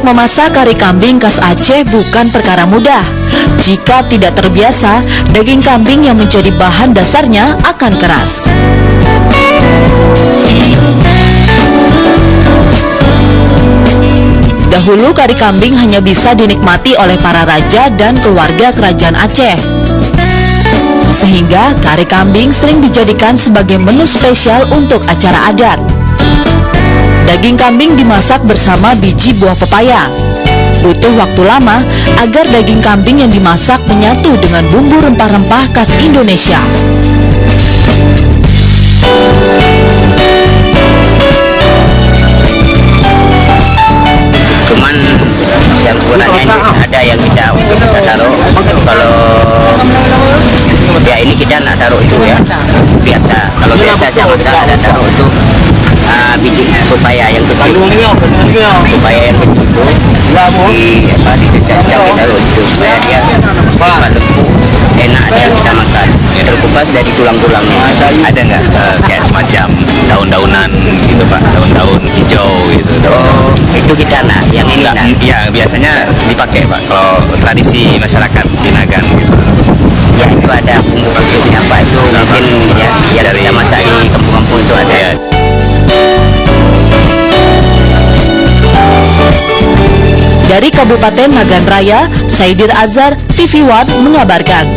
memasak kari kambing khas Aceh bukan perkara mudah. Jika tidak terbiasa, daging kambing yang menjadi bahan dasarnya akan keras. Dahulu kari kambing hanya bisa dinikmati oleh para raja dan keluarga kerajaan Aceh. Sehingga kari kambing sering dijadikan sebagai menu spesial untuk acara adat. Daging kambing dimasak bersama biji buah pepaya. Butuh waktu lama agar daging kambing yang dimasak menyatu dengan bumbu rempah-rempah khas Indonesia. Cuman yang kurangnya ada yang kita taruh. Kalau ya ini kita nak taruh itu ya biasa. Kalau biasa saya masak ada taruh itu biji pepaya yang kecil. Pepaya yang kecil itu dicacah taruh itu supaya dia lembut, enak dia kita makan. Terkupas dari tulang-tulangnya. Ada nggak kayak semacam daun-daunan gitu Pak, daun-daun hijau gitu? Oh, itu kita nak yang ini nak. Ya biasanya dipakai Pak kalau tradisi masyarakat di Nagan gitu. Ya itu ada bumbu khususnya Pak, itu mungkin ya dari kita masak di kampung-kampung itu ada. Ya. Dari Kabupaten Nagan Raya, Saidir Azhar, TV One mengabarkan.